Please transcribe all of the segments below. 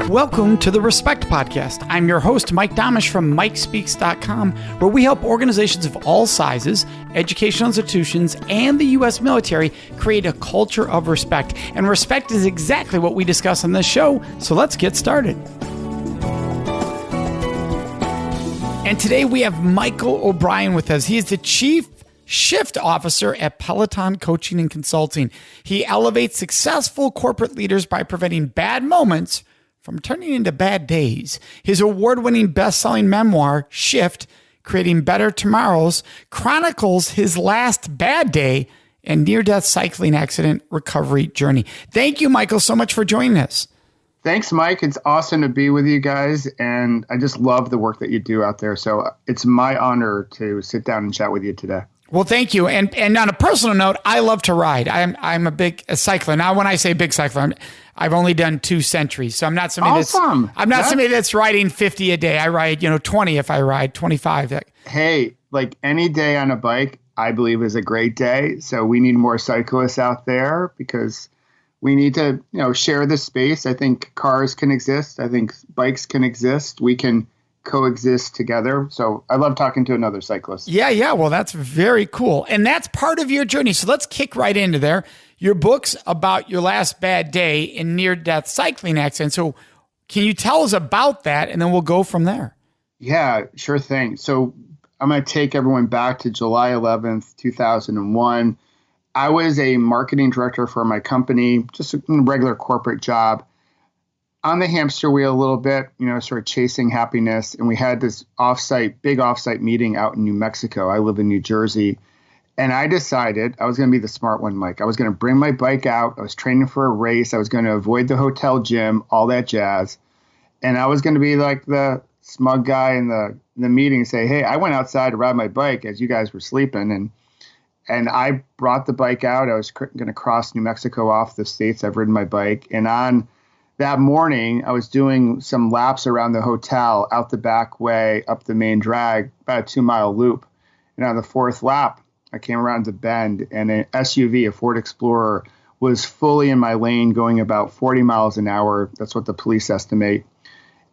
Welcome to the Respect Podcast. I'm your host, Mike Domitrz from MikeSpeaks.com, where we help organizations of all sizes, educational institutions, and the U.S. military create a culture of respect. And respect is exactly what we discuss on this show, so let's get started. And today we have Michael O'Brien with us. He is the Chief Shift Officer at Peloton Coaching and Consulting. He elevates successful corporate leaders by preventing bad moments from turning into bad days. His award-winning best-selling memoir, Shift, Creating Better Tomorrows, chronicles his last bad day and near-death cycling accident recovery journey. Thank you, Michael, so much for joining us. Thanks, Mike. It's awesome to be with you guys, and I just love the work that you do out there. So it's my honor to sit down and chat with you today. Well, thank you. And on a personal note, I love to ride. I'm a cycler. Now, when I say big cycler, I've only done 2 centuries. So I'm not somebody somebody that's riding 50 a day. I ride, 20 if I ride, 25. Hey, like any day on a bike, I believe is a great day. So we need more cyclists out there because we need to, share this space. I think cars can exist. I think bikes can exist. We can coexist together. So I love talking to another cyclist. Yeah. Well, that's very cool. And that's part of your journey. So let's kick right into there. Your book's about your last bad day in near-death cycling accident. So can you tell us about that? And then we'll go from there. Yeah, sure thing. So I'm going to take everyone back to July 11th, 2001. I was a marketing director for my company, just a regular corporate job. On the hamster wheel a little bit, sort of chasing happiness. And we had this big offsite meeting out in New Mexico. I live in New Jersey. And I decided I was going to be the smart one, Mike. I was going to bring my bike out. I was training for a race. I was going to avoid the hotel gym, all that jazz. And I was going to be like the smug guy in the meeting and say, hey, I went outside to ride my bike as you guys were sleeping. And I brought the bike out. I was going to cross New Mexico off the states I've ridden my bike. And on that morning, I was doing some laps around the hotel, out the back way, up the main drag, about a 2-mile loop. And on the 4th lap, I came around the bend, and an SUV, a Ford Explorer, was fully in my lane going about 40 miles an hour. That's what the police estimate.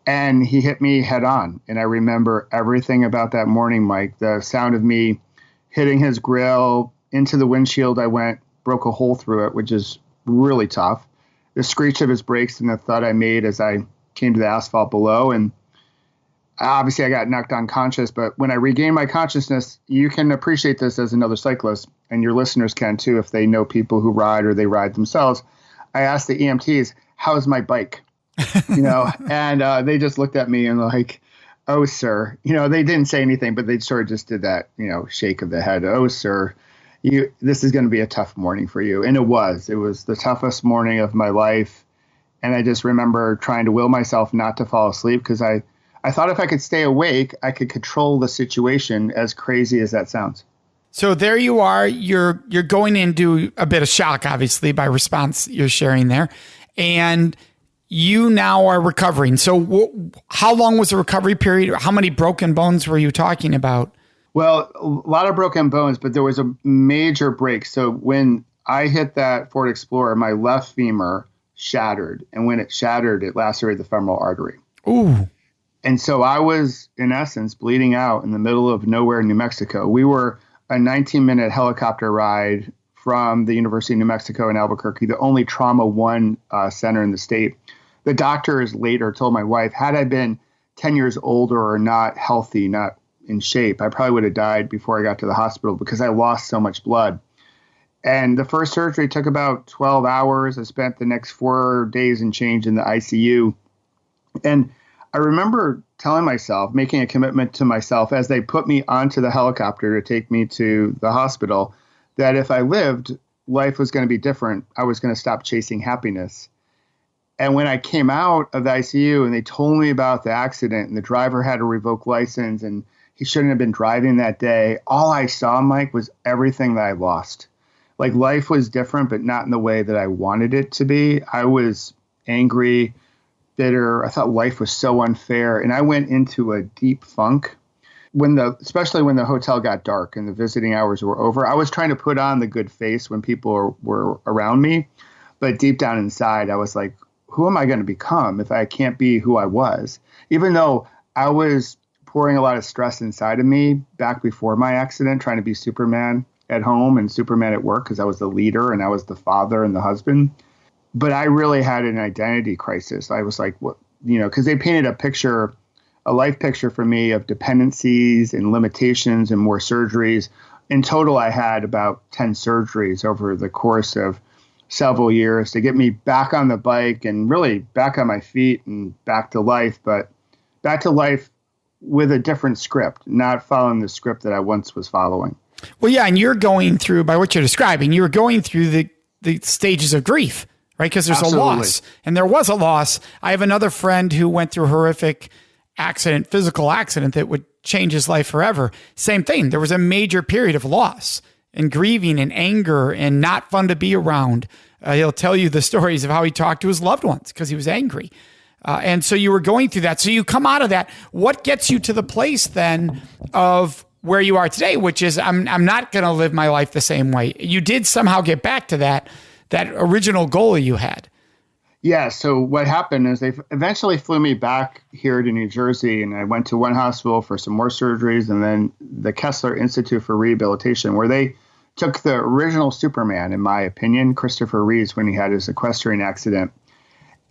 And he hit me head on. And I remember everything about that morning, Mike. The sound of me hitting his grill, into the windshield I went, broke a hole through it, which is really tough. The screech of his brakes and the thud I made as I came to the asphalt below. And obviously I got knocked unconscious, but when I regained my consciousness, you can appreciate this as another cyclist, and your listeners can too if they know people who ride or they ride themselves. I asked the EMTs, how's my bike? And they just looked at me and like, oh, sir. They didn't say anything, but they sort of just did that, shake of the head. Oh, sir. This is going to be a tough morning for you. And it was the toughest morning of my life. And I just remember trying to will myself not to fall asleep because I thought if I could stay awake, I could control the situation, as crazy as that sounds. So there you are. You're going into a bit of shock, obviously, by response you're sharing there. And you now are recovering. So how long was the recovery period? How many broken bones were you talking about? Well, a lot of broken bones, but there was a major break. So when I hit that Ford Explorer, my left femur shattered. And when it shattered, it lacerated the femoral artery. Ooh. And so I was, in essence, bleeding out in the middle of nowhere in New Mexico. We were a 19-minute helicopter ride from the University of New Mexico in Albuquerque, the only Trauma 1 center in the state. The doctors later told my wife, had I been 10 years older or not healthy, not in shape, I probably would have died before I got to the hospital because I lost so much blood. And the first surgery took about 12 hours. I spent the next 4 days and change in the ICU. And I remember telling myself, making a commitment to myself as they put me onto the helicopter to take me to the hospital, that if I lived, life was going to be different. I was going to stop chasing happiness. And when I came out of the ICU and they told me about the accident and the driver had a revoked license and he shouldn't have been driving that day, all I saw, Mike, was everything that I lost. Like life was different, but not in the way that I wanted it to be. I was angry, bitter. I thought life was so unfair. And I went into a deep funk especially when the hotel got dark and the visiting hours were over. I was trying to put on the good face when people were around me. But deep down inside, I was like, who am I going to become if I can't be who I was? Even though I was pouring a lot of stress inside of me back before my accident, trying to be Superman at home and Superman at work because I was the leader and I was the father and the husband. But I really had an identity crisis. I was like, what, because they painted a life picture for me of dependencies and limitations and more surgeries. In total, I had about 10 surgeries over the course of several years to get me back on the bike and really back on my feet and back to life, but back to life with a different script, not following the script that I once was following. Well, yeah, and you're going through, by what you're describing, you're going through the stages of grief, right? Because there's Absolutely. a loss, and there was a loss. I have another friend who went through a horrific accident, physical accident that would change his life forever. Same thing. There was a major period of loss and grieving and anger and not fun to be around. He'll tell you the stories of how he talked to his loved ones because he was angry. And so you were going through that. So you come out of that. What gets you to the place then of where you are today, which is I'm not going to live my life the same way. You did somehow get back to that original goal you had. Yeah. So what happened is they eventually flew me back here to New Jersey, and I went to one hospital for some more surgeries, and then the Kessler Institute for Rehabilitation, where they took the original Superman, in my opinion, Christopher Reeves, when he had his equestrian accident.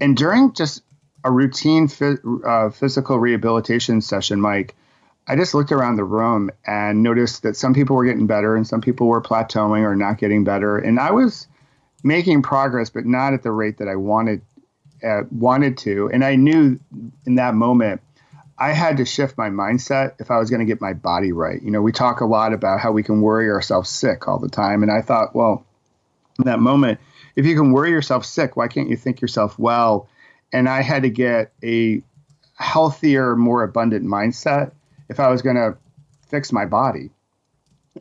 And during just a routine physical rehabilitation session, Mike, I just looked around the room and noticed that some people were getting better and some people were plateauing or not getting better. And I was making progress, but not at the rate that I wanted to. And I knew in that moment I had to shift my mindset if I was going to get my body right. We talk a lot about how we can worry ourselves sick all the time. And I thought, well, in that moment, if you can worry yourself sick, why can't you think yourself well? And I had to get a healthier, more abundant mindset if I was going to fix my body.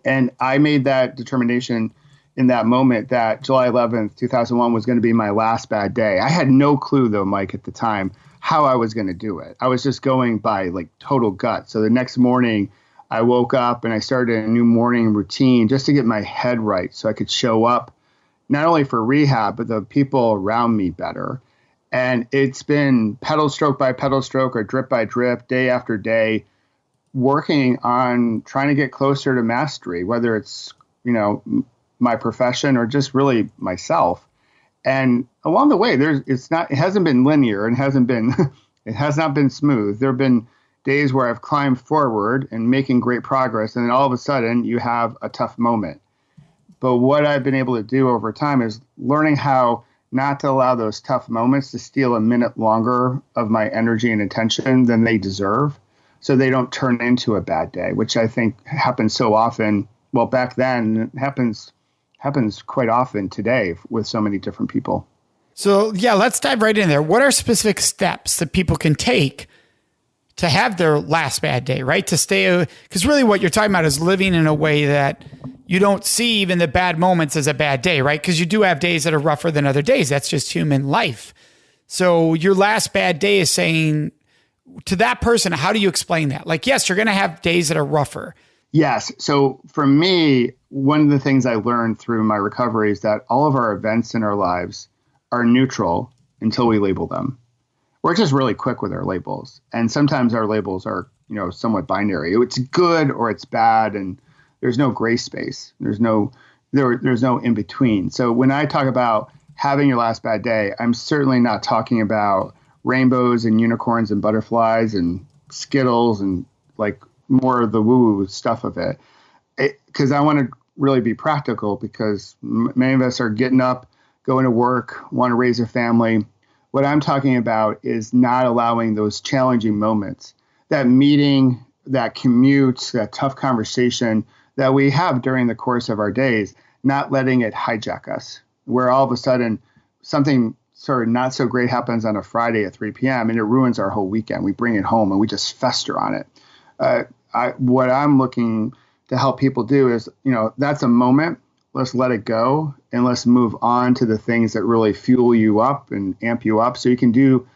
And I made that determination in that moment that July 11th, 2001 was going to be my last bad day. I had no clue, though, Mike, at the time, how I was going to do it. I was just going by like total gut. So the next morning I woke up and I started a new morning routine just to get my head right so I could show up not only for rehab, but the people around me better. And it's been pedal stroke by pedal stroke or drip by drip, day after day, working on trying to get closer to mastery, whether it's, my profession or just really myself. And along the way, it hasn't been linear and it has not been smooth. There have been days where I've climbed forward and making great progress. And then all of a sudden you have a tough moment. But what I've been able to do over time is learning how not to allow those tough moments to steal a minute longer of my energy and attention than they deserve, so they don't turn into a bad day, which I think happens so often. Well, back then, it happens quite often today with so many different people. So yeah, let's dive right in there. What are specific steps that people can take to have their last bad day, right? To stay, because really what you're talking about is living in a way that you don't see even the bad moments as a bad day, right? Because you do have days that are rougher than other days. That's just human life. So your last bad day is saying to that person, how do you explain that? Like, yes, you're going to have days that are rougher. Yes. So for me, one of the things I learned through my recovery is that all of our events in our lives are neutral until we label them. We're just really quick with our labels. And sometimes our labels are, somewhat binary. It's good or it's bad, and there's no gray space. There's no in between. So when I talk about having your last bad day, I'm certainly not talking about rainbows and unicorns and butterflies and Skittles and like more of the woo-woo stuff of it. Because I want to really be practical, because many of us are getting up, going to work, want to raise a family. What I'm talking about is not allowing those challenging moments, that meeting, that commute, that tough conversation that we have during the course of our days, not letting it hijack us, where all of a sudden something sort of not so great happens on a Friday at 3 p.m. and it ruins our whole weekend. We bring it home and we just fester on it. What I'm looking to help people do is, that's a moment. Let's let it go and let's move on to the things that really fuel you up and amp you up so you can do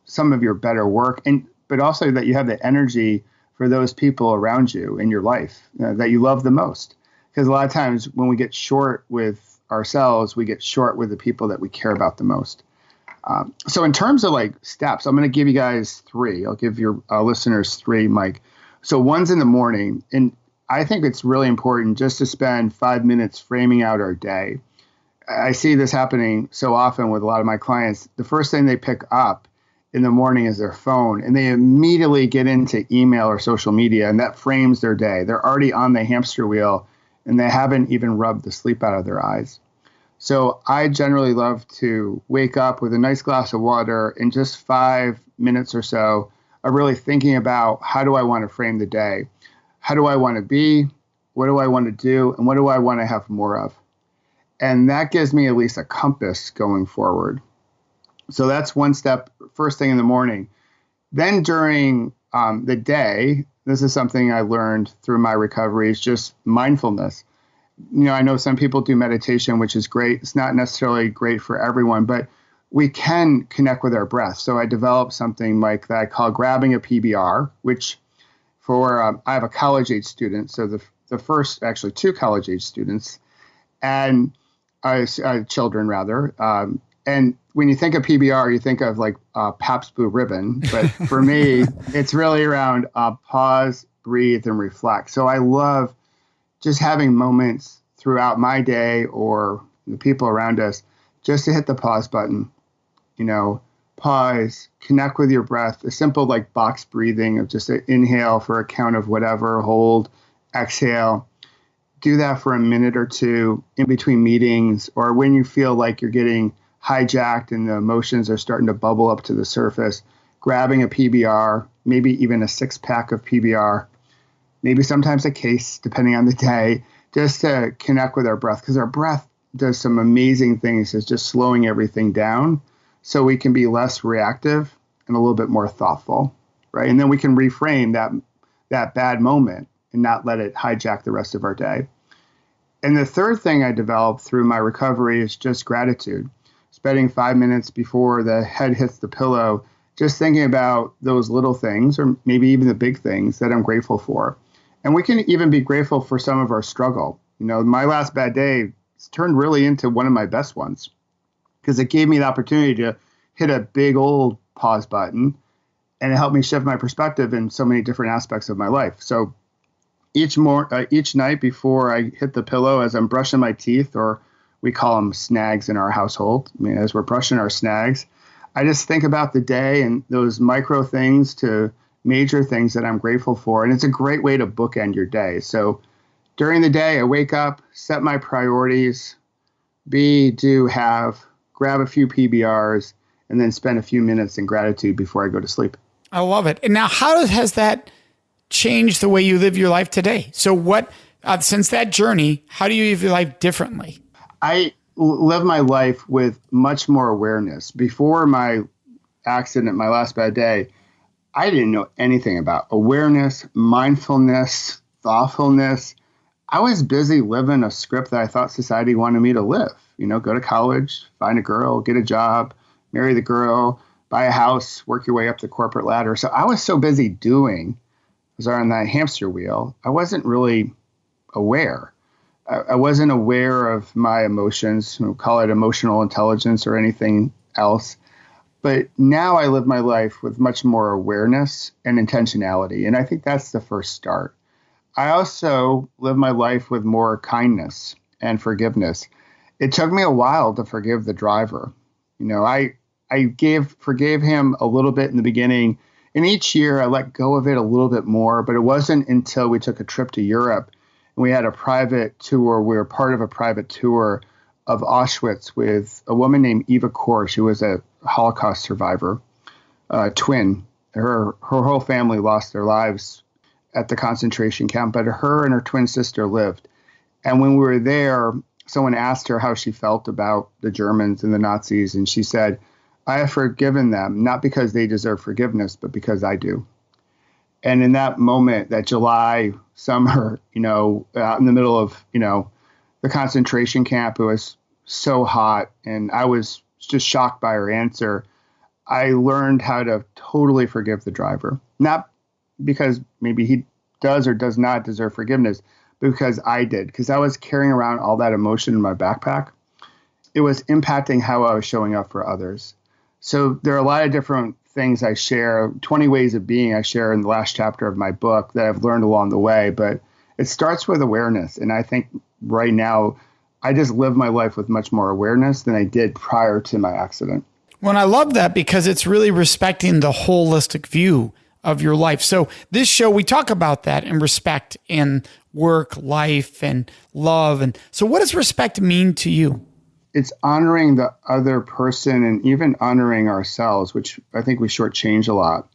some of your better work. But also that you have the energy for those people around you in your life that you love the most. Because a lot of times when we get short with ourselves, we get short with the people that we care about the most. So in terms of like steps, I'm going to give you guys three. I'll give your listeners three, Mike. So one's in the morning. And I think it's really important just to spend 5 minutes framing out our day. I see this happening so often with a lot of my clients. The first thing they pick up in the morning is their phone, and they immediately get into email or social media, and that frames their day. They're already on the hamster wheel, and they haven't even rubbed the sleep out of their eyes. So I generally love to wake up with a nice glass of water in just 5 minutes or so of really thinking about how do I want to frame the day? How do I want to be? What do I want to do? And what do I want to have more of? And that gives me at least a compass going forward. So that's one step, first thing in the morning. Then during the day, this is something I learned through my recovery, is just mindfulness. I know some people do meditation, which is great. It's not necessarily great for everyone, but we can connect with our breath. So I developed something like that I call grabbing a PBR, which I have a college-age student, so the first, actually two college-age students, and children rather. And when you think of PBR, you think of like Pabst Blue Ribbon. But for me, it's really around pause, breathe, and reflect. So I love just having moments throughout my day or the people around us just to hit the pause button, pause, connect with your breath, a simple like box breathing of just an inhale for a count of whatever, hold, exhale. Do that for a minute or two in between meetings, or when you feel like you're getting hijacked and the emotions are starting to bubble up to the surface, grabbing a PBR, maybe even a 6-pack of PBR, maybe sometimes a case, depending on the day, just to connect with our breath, because our breath does some amazing things. It's just slowing everything down so we can be less reactive and a little bit more thoughtful, right? And then we can reframe that bad moment and not let it hijack the rest of our day. And the third thing I developed through my recovery is just gratitude. Spending 5 minutes before the head hits the pillow, just thinking about those little things, or maybe even the big things that I'm grateful for. And we can even be grateful for some of our struggle. My last bad day turned really into one of my best ones, because it gave me the opportunity to hit a big old pause button, and it helped me shift my perspective in so many different aspects of my life. So each night before I hit the pillow, as I'm brushing my teeth, or we call them snags in our household, as we're brushing our snags, I just think about the day and those micro things to major things that I'm grateful for. And it's a great way to bookend your day. So during the day, I wake up, set my priorities, be, do, have, grab a few PBRs, and then spend a few minutes in gratitude before I go to sleep. I love it. And now has that changed the way you live your life today? So since that journey, how do you live your life differently? I live my life with much more awareness. Before my accident, my last bad day, I didn't know anything about awareness, mindfulness, thoughtfulness. I was busy living a script that I thought society wanted me to live. Go to college, find a girl, get a job, marry the girl, buy a house, work your way up the corporate ladder. So I was so busy doing, as on that hamster wheel, I wasn't really aware. I wasn't aware of my emotions, call it emotional intelligence or anything else. But now I live my life with much more awareness and intentionality. And I think that's the first start. I also live my life with more kindness and forgiveness. It took me a while to forgive the driver. I forgave him a little bit in the beginning. And each year I let go of it a little bit more. But it wasn't until we took a trip to Europe and we had a private tour. We were part of a private tour of Auschwitz with a woman named Eva Korsch, who was a Holocaust survivor, twin. Her whole family lost their lives at the concentration camp, but her and her twin sister lived. And when we were there, someone asked her how she felt about the Germans and the Nazis, and she said, I have forgiven them, not because they deserve forgiveness, but because I do. And in that moment, that July summer, out in the middle of, the concentration camp, it was so hot, and I was just shocked by her answer. I learned how to totally forgive the driver, not because maybe he does or does not deserve forgiveness, but because I did, because I was carrying around all that emotion in my backpack. It was impacting how I was showing up for others. So there are a lot of different things I share, 20 ways of being I share in the last chapter of my book that I've learned along the way. But it starts with awareness. And I think right now, I just live my life with much more awareness than I did prior to my accident. Well, I love that because it's really respecting the holistic view of your life. So this show, we talk about that and respect in work, life, and love. And so what does respect mean to you? It's honoring the other person and even honoring ourselves, which I think we shortchange a lot.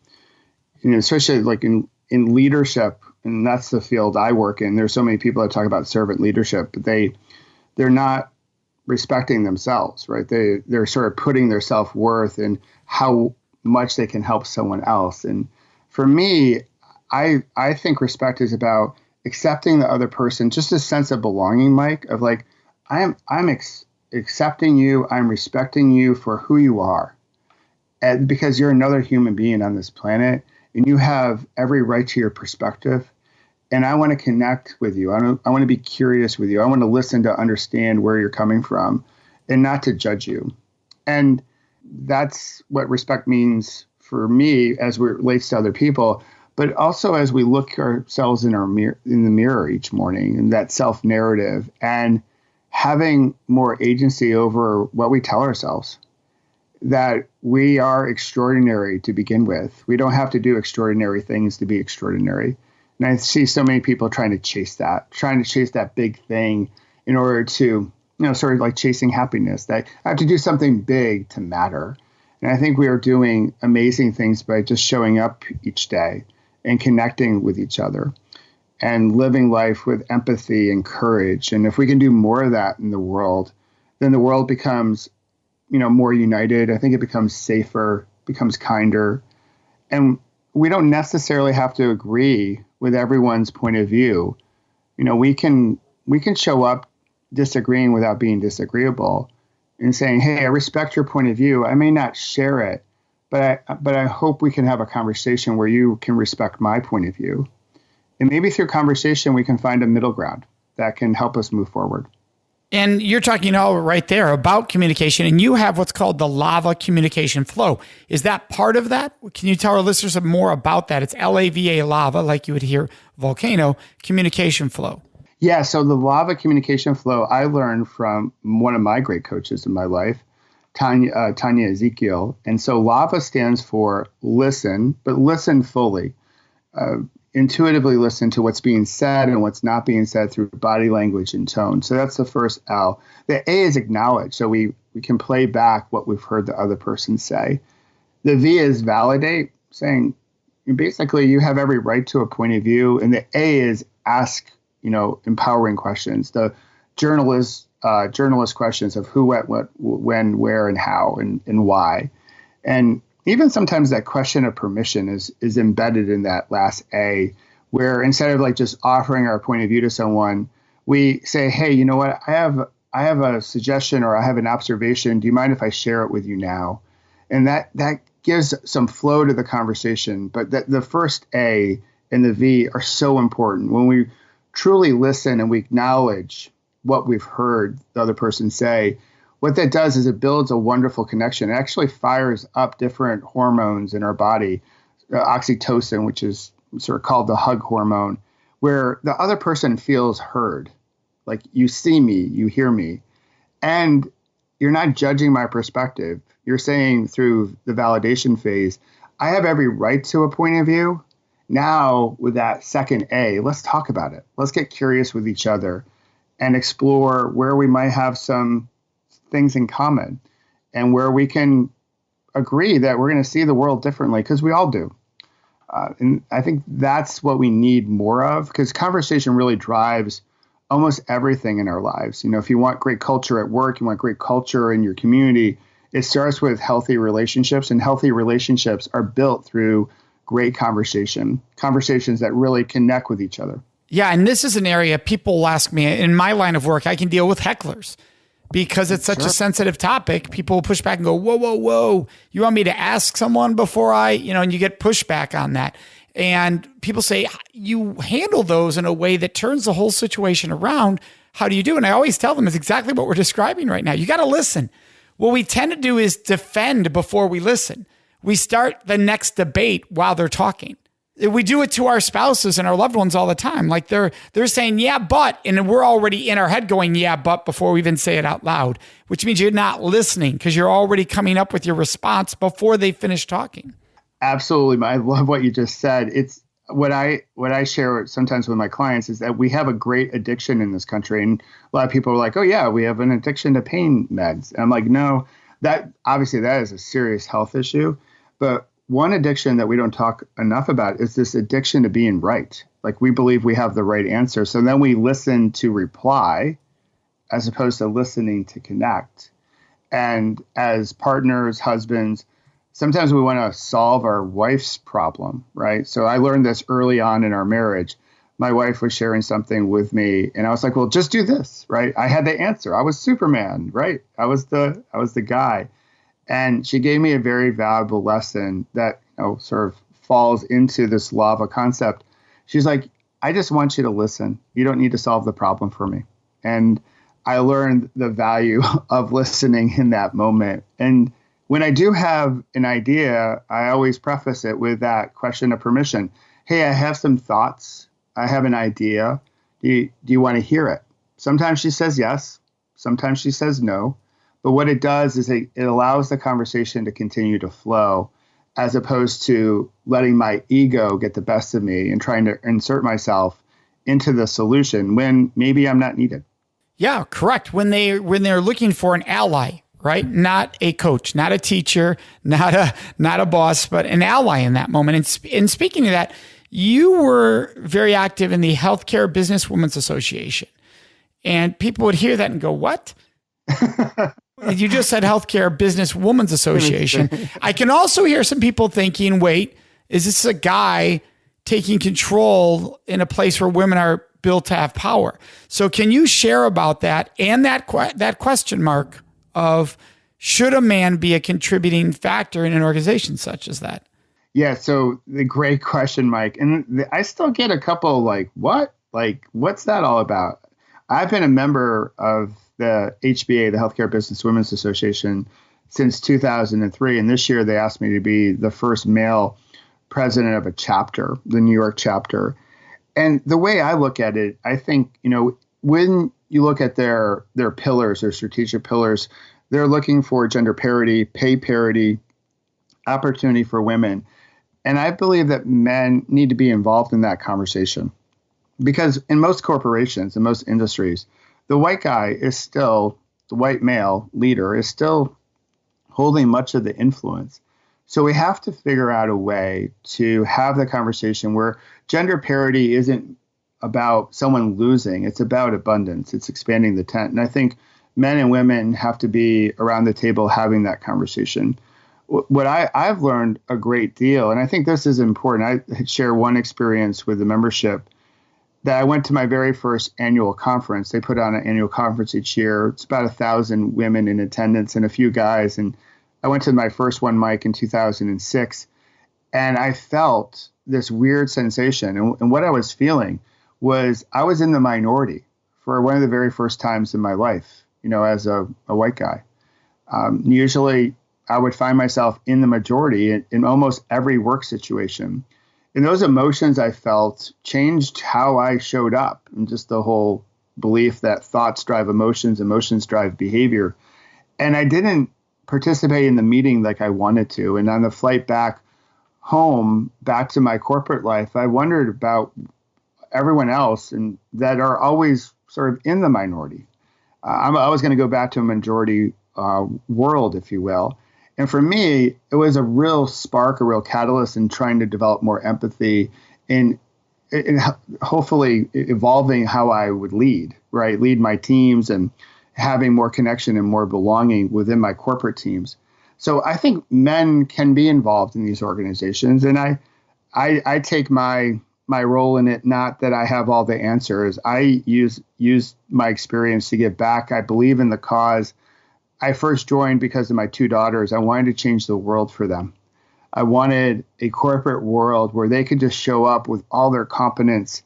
Especially like in leadership, and that's the field I work in. There's so many people that talk about servant leadership, but they're not respecting themselves, right? They're sort of putting their self-worth in how much they can help someone else. And for me, I think respect is about accepting the other person, just a sense of belonging, Mike, of like, I'm accepting you, I'm respecting you for who you are. And because you're another human being on this planet and you have every right to your perspective. And I want to connect with you. I want to be curious with you. I want to listen to understand where you're coming from and not to judge you. And that's what respect means for me as it relates to other people, but also as we look ourselves in the mirror each morning and that self-narrative and having more agency over what we tell ourselves, that we are extraordinary to begin with. We don't have to do extraordinary things to be extraordinary. And I see so many people trying to chase that big thing in order to, sort of like chasing happiness, that I have to do something big to matter. And I think we are doing amazing things by just showing up each day and connecting with each other and living life with empathy and courage. And if we can do more of that in the world, then the world becomes, more united. I think it becomes safer, becomes kinder. And we don't necessarily have to agree with everyone's point of view. We can show up disagreeing without being disagreeable and saying, hey, I respect your point of view. I may not share it, but I hope we can have a conversation where you can respect my point of view. And maybe through conversation, we can find a middle ground that can help us move forward. And you're talking all right there about communication, and you have what's called the L.A.V.A communication flow. Is that part of that? Can you tell our listeners more about that? It's L.A.V.A, L.A.V.A, like you would hear volcano, communication flow. Yeah, so the L.A.V.A communication flow, I learned from one of my great coaches in my life, Tanya Ezekiel. And so L.A.V.A stands for listen, but listen fully. Intuitively listen to what's being said and what's not being said through body language and tone. So that's the first L. The A is acknowledge. So we can play back what we've heard the other person say. The V is validate, saying basically you have every right to a point of view. And the A is ask, empowering questions. The journalist questions of who, what, when, where, and how, and why. And even sometimes that question of permission is embedded in that last A, where instead of like just offering our point of view to someone, we say, hey, you know what? I have a suggestion or I have an observation. Do you mind if I share it with you now? And that gives some flow to the conversation. But the first A and the V are so important. When we truly listen and we acknowledge what we've heard the other person say, what that does is it builds a wonderful connection. It actually fires up different hormones in our body, oxytocin, which is sort of called the hug hormone, where the other person feels heard. Like you see me, you hear me, and you're not judging my perspective. You're saying through the validation phase, I have every right to a point of view. Now with that second A, let's talk about it. Let's get curious with each other and explore where we might have some things in common and where we can agree that we're going to see the world differently, because we all do. And I think that's what we need more of, because conversation really drives almost everything in our lives. If you want great culture at work, you want great culture in your community, it starts with healthy relationships, and healthy relationships are built through great conversations that really connect with each other. Yeah. And this is an area people ask me in my line of work, I can deal with hecklers. Because it's such a sensitive topic, people will push back and go, whoa, whoa, whoa. You want me to ask someone before and you get pushback on that. And people say, you handle those in a way that turns the whole situation around. How do you do? And I always tell them it's exactly what we're describing right now. You got to listen. what we tend to do is defend before we listen. We start the next debate while they're talking. We do it to our spouses and our loved ones all the time. Like they're saying, yeah, but, and we're already in our head going, yeah, but, before we even say it out loud, which means you're not listening because you're already coming up with your response before they finish talking. Absolutely. I love what you just said. It's what I share sometimes with my clients is that we have a great addiction in this country. And a lot of people are like, oh yeah, we have an addiction to pain meds. And I'm like, no, that obviously that is a serious health issue. But one addiction that we don't talk enough about is this addiction to being right. Like we believe we have the right answer. So then we listen to reply as opposed to listening to connect. And as partners, husbands, sometimes we want to solve our wife's problem, right? So I learned this early on in our marriage. My wife was sharing something with me and I was like, well, just do this, right? I had the answer. I was Superman, right? I was the guy. And she gave me a very valuable lesson that sort of falls into this L.A.V.A concept. She's like, I just want you to listen. You don't need to solve the problem for me. And I learned the value of listening in that moment. And when I do have an idea, I always preface it with that question of permission. Hey, I have some thoughts. I have an idea. Do you want to hear it? Sometimes she says yes. Sometimes she says no. But what it does is it allows the conversation to continue to flow as opposed to letting my ego get the best of me and trying to insert myself into the solution when maybe I'm not needed. Yeah, correct. When they're looking for an ally, right? Not a coach, not a teacher, not a boss, but an ally in that moment. And speaking of that, you were very active in the Healthcare Businesswomen's Association. And people would hear that and go, what? You just said Healthcare Businesswomen's Association. I can also hear some people thinking, wait, is this a guy taking control in a place where women are built to have power? So can you share about that and that question mark of should a man be a contributing factor in an organization such as that? Yeah, so the great question, Mike. And I still get a couple like, what? Like, what's that all about? I've been a member of the HBA, the Healthcare Business Women's Association, since 2003. And this year they asked me to be the first male president of a chapter, the New York chapter. And the way I look at it, I think, when you look at their pillars, their strategic pillars, they're looking for gender parity, pay parity, opportunity for women. And I believe that men need to be involved in that conversation. Because in most corporations, in most industries, the white guy is still, the white male leader is still holding much of the influence. So we have to figure out a way to have the conversation where gender parity isn't about someone losing. It's about abundance. It's expanding the tent. And I think men and women have to be around the table having that conversation. What I've learned a great deal, and I think this is important. I share one experience with the membership that I went to my very first annual conference. They put on an annual conference each year. It's about 1,000 women in attendance and a few guys. And I went to my first one, Mike, in 2006. And I felt this weird sensation. And what I was feeling was I was in the minority for one of the very first times in my life, as a white guy. Usually I would find myself in the majority in almost every work situation. And those emotions I felt changed how I showed up, and just the whole belief that thoughts drive emotions, emotions drive behavior. And I didn't participate in the meeting like I wanted to. And on the flight back home, back to my corporate life, I wondered about everyone else and that are always sort of in the minority. I'm always going to go back to a majority world, if you will. And for me, it was a real spark, a real catalyst in trying to develop more empathy in hopefully evolving how I would lead, right? Lead my teams and having more connection and more belonging within my corporate teams. So I think men can be involved in these organizations. And I take my role in it, not that I have all the answers. I use my experience to give back. I believe in the cause. I first joined because of my two daughters. I wanted to change the world for them. I wanted a corporate world where they could just show up with all their competence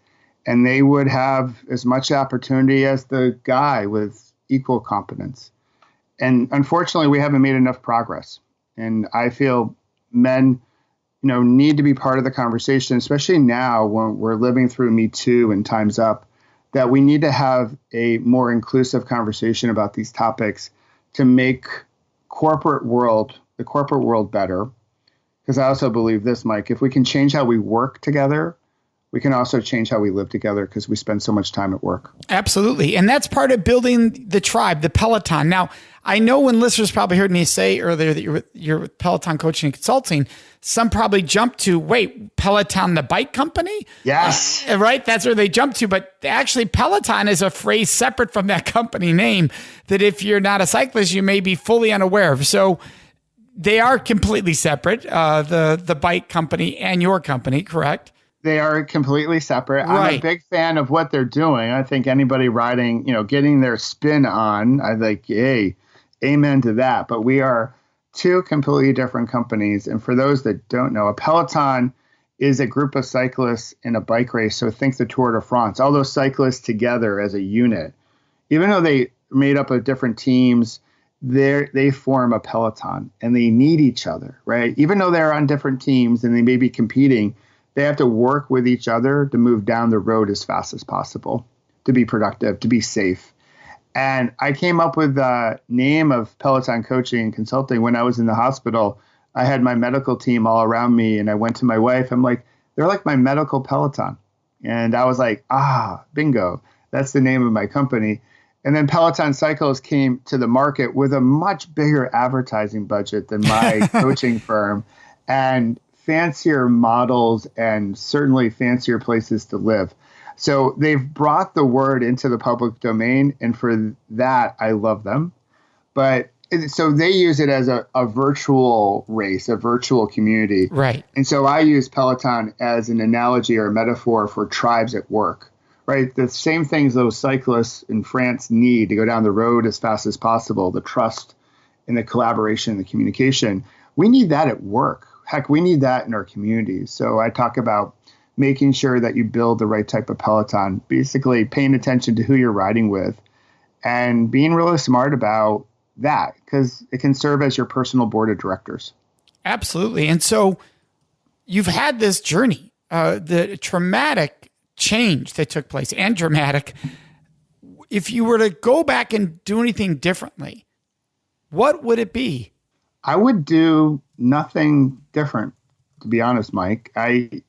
and they would have as much opportunity as the guy with equal competence. And unfortunately, we haven't made enough progress. And I feel men, need to be part of the conversation, especially now when we're living through Me Too and Time's Up, that we need to have a more inclusive conversation about these topics to make the corporate world better. Because I also believe this, Mike, if we can change how we work together, we can also change how we live together because we spend so much time at work. Absolutely. And that's part of building the tribe, the Peloton. Now, I know when listeners probably heard me say earlier that you're with Peloton Coaching and Consulting, some probably jumped to, wait, Peloton, the bike company? Yes. Right? That's where they jumped to. But actually, Peloton is a phrase separate from that company name that if you're not a cyclist, you may be fully unaware of. So they are completely separate, the bike company and your company, correct? They are completely separate. Right. I'm a big fan of what they're doing. I think anybody riding, getting their spin on, I think, hey, amen to that. But we are two completely different companies. And for those that don't know, a Peloton is a group of cyclists in a bike race. So think the Tour de France, all those cyclists together as a unit. Even though they made up of different teams, they form a Peloton and they need each other, right? Even though they're on different teams and they may be competing, they have to work with each other to move down the road as fast as possible, to be productive, to be safe. And I came up with the name of Peloton Coaching and Consulting when I was in the hospital. I had my medical team all around me, and I went to my wife. I'm like, they're like my medical Peloton. And I was like, bingo, that's the name of my company. And then Peloton Cycles came to the market with a much bigger advertising budget than my coaching firm. And fancier models and certainly fancier places to live. So they've brought the word into the public domain. And for that, I love them. But so they use it as a virtual race, a virtual community. Right. And so I use Peloton as an analogy or a metaphor for tribes at work, right? The same things those cyclists in France need to go down the road as fast as possible, the trust and the collaboration and the communication. We need that at work. Heck, we need that in our communities. So I talk about making sure that you build the right type of Peloton, basically paying attention to who you're riding with and being really smart about that because it can serve as your personal board of directors. Absolutely. And so you've had this journey, the traumatic change that took place and dramatic. If you were to go back and do anything differently, what would it be? I would do nothing different, to be honest, Mike. I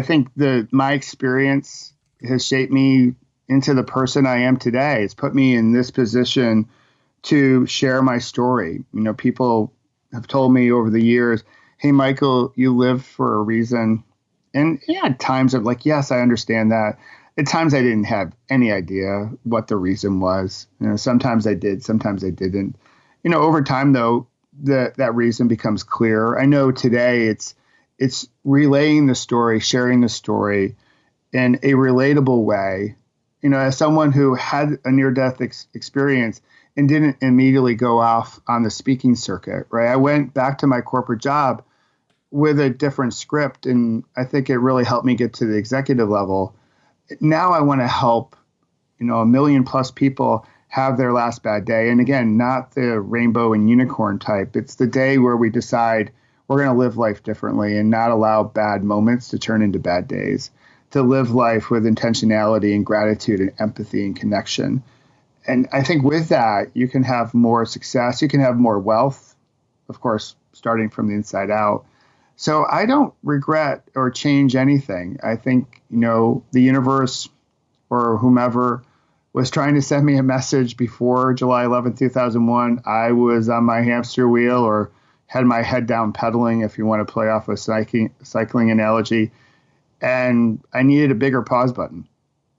think my experience has shaped me into the person I am today. It's put me in this position to share my story. People have told me over the years, hey, Michael, you lived for a reason. And at times I'm like, yes, I understand that. At times I didn't have any idea what the reason was. Sometimes I did, sometimes I didn't. Over time, though, that reason becomes clearer. I know today it's relaying the story, sharing the story in a relatable way. As someone who had a near-death experience and didn't immediately go off on the speaking circuit, right? I went back to my corporate job with a different script, and I think it really helped me get to the executive level. Now I want to help, 1 million plus people have their last bad day. And again, not the rainbow and unicorn type. It's the day where we decide we're going to live life differently and not allow bad moments to turn into bad days, to live life with intentionality and gratitude and empathy and connection. And I think with that, you can have more success. You can have more wealth, of course, starting from the inside out. So I don't regret or change anything. I think, the universe or whomever was trying to send me a message before July 11th, 2001. I was on my hamster wheel or had my head down pedaling, if you want to play off a cycling analogy. And I needed a bigger pause button.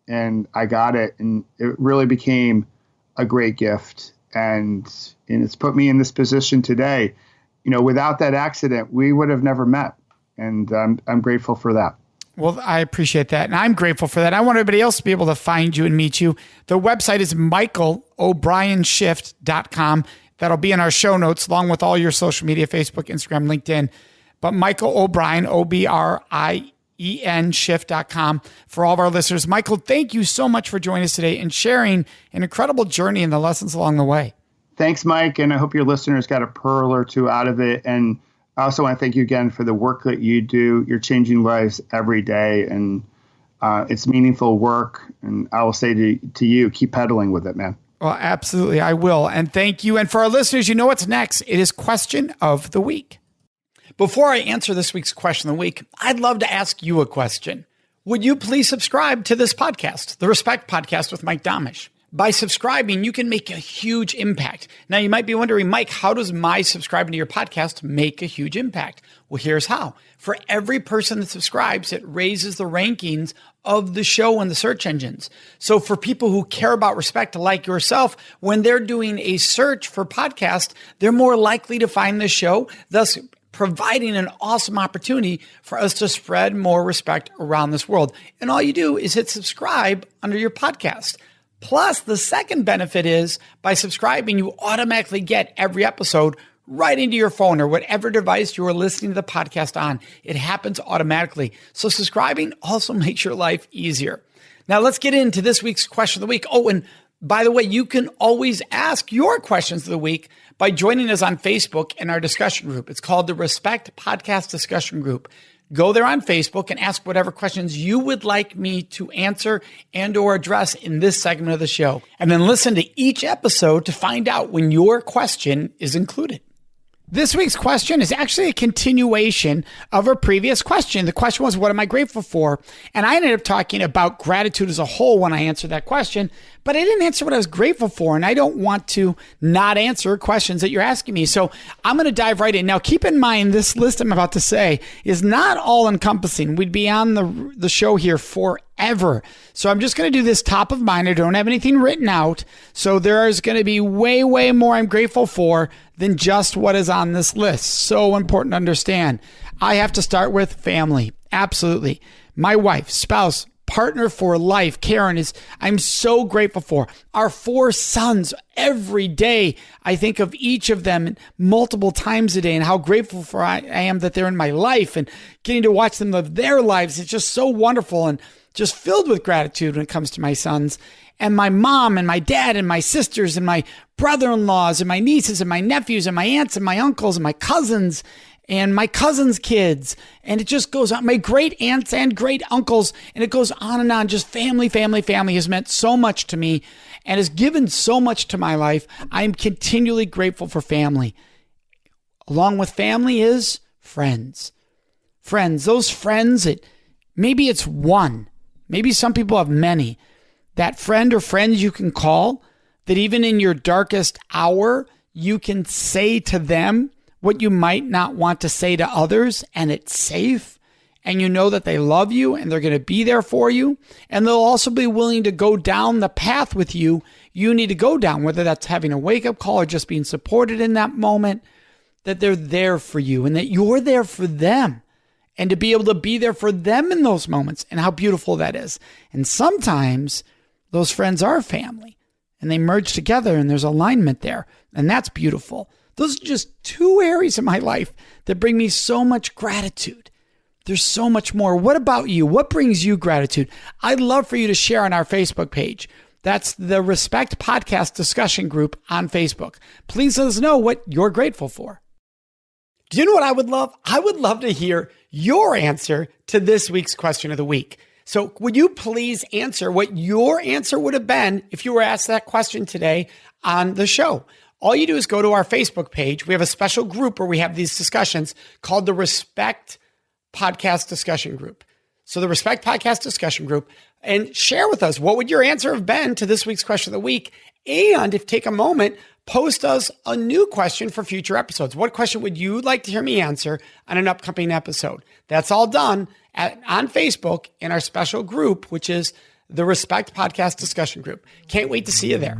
And I got it. And it really became a great gift. And it's put me in this position today. Without that accident, we would have never met. And I'm grateful for that. Well, I appreciate that. And I'm grateful for that. I want everybody else to be able to find you and meet you. The website is michaelobrienshift.com. That'll be in our show notes, along with all your social media, Facebook, Instagram, LinkedIn. But Michael O'Brien, Obrien, shift.com for all of our listeners. Michael, thank you so much for joining us today and sharing an incredible journey and the lessons along the way. Thanks, Mike. And I hope your listeners got a pearl or two out of it. And I also want to thank you again for the work that you do. You're changing lives every day, and it's meaningful work. And I will say to you, keep pedaling with it, man. Well, absolutely. I will. And thank you. And for our listeners, you know what's next. It is Question of the Week. Before I answer this week's Question of the Week, I'd love to ask you a question. Would you please subscribe to this podcast, the Respect Podcast with Mike Domitrz? By subscribing, you can make a huge impact. Now, you might be wondering, Mike, how does my subscribing to your podcast make a huge impact? Well, here's how. For every person that subscribes, it raises the rankings of the show in the search engines. So for people who care about respect like yourself, when they're doing a search for podcast, they're more likely to find the show, thus providing an awesome opportunity for us to spread more respect around this world. And all you do is hit subscribe under your podcast. Plus, the second benefit is by subscribing, you automatically get every episode right into your phone or whatever device you are listening to the podcast on. It happens automatically. So subscribing also makes your life easier. Now, let's get into this week's Question of the Week. Oh, and by the way, you can always ask your questions of the week by joining us on Facebook in our discussion group. It's called the Respect Podcast Discussion Group. Go there on Facebook and ask whatever questions you would like me to answer and or address in this segment of the show. And then listen to each episode to find out when your question is included. This week's question is actually a continuation of a previous question. The question was, what am I grateful for? And I ended up talking about gratitude as a whole when I answered that question, but I didn't answer what I was grateful for. And I don't want to not answer questions that you're asking me. So I'm going to dive right in. Now, keep in mind, this list I'm about to say is not all encompassing. We'd be on the show here forever. So I'm just going to do this top of mind. I don't have anything written out. So there is going to be way, way more I'm grateful for than just what is on this list. So important to understand. I have to start with family. Absolutely. My wife, spouse, partner for life, Karen, I'm so grateful for. Our 4 sons, every day, I think of each of them multiple times a day and how grateful for I am that they're in my life and getting to watch them live their lives. It's just so wonderful and just filled with gratitude when it comes to my sons. And my mom and my dad and my sisters and my brother-in-laws and my nieces and my nephews and my aunts and my uncles and my cousins and my cousins' kids. And it just goes on. My great aunts and great uncles. And it goes on and on. Just family has meant so much to me and has given so much to my life. I am continually grateful for family. Along with family is friends. Friends, those friends that maybe it's one. Maybe some people have many. That friend or friends you can call, that even in your darkest hour, you can say to them what you might not want to say to others, and it's safe, and you know that they love you, and they're going to be there for you, and they'll also be willing to go down the path with you need to go down, whether that's having a wake-up call or just being supported in that moment, that they're there for you, and that you're there for them. And to be able to be there for them in those moments, and how beautiful that is. And sometimes those friends are family and they merge together and there's alignment there. And that's beautiful. Those are just 2 areas of my life that bring me so much gratitude. There's so much more. What about you? What brings you gratitude? I'd love for you to share on our Facebook page. That's the Respect Podcast Discussion Group on Facebook. Please let us know what you're grateful for. Do you know what I would love? I would love to hear your answer to this week's Question of the Week. So would you please answer what your answer would have been if you were asked that question today on the show? All you do is go to our Facebook page. We have a special group where we have these discussions called the Respect Podcast Discussion Group. So the Respect Podcast Discussion Group, and share with us, what would your answer have been to this week's Question of the Week? And if take a moment, post us a new question for future episodes. What question would you like to hear me answer on an upcoming episode? That's all done on Facebook in our special group, which is the Respect Podcast Discussion Group. Can't wait to see you there.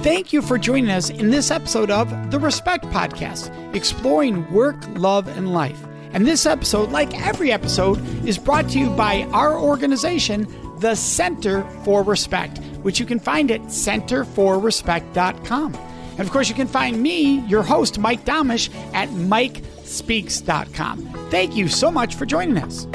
Thank you for joining us in this episode of the Respect Podcast, exploring work, love, and life. And this episode, like every episode, is brought to you by our organization, the Center for Respect, which you can find at centerforrespect.com. And of course, you can find me, your host, Mike Domitrz, at mikespeaks.com. Thank you so much for joining us.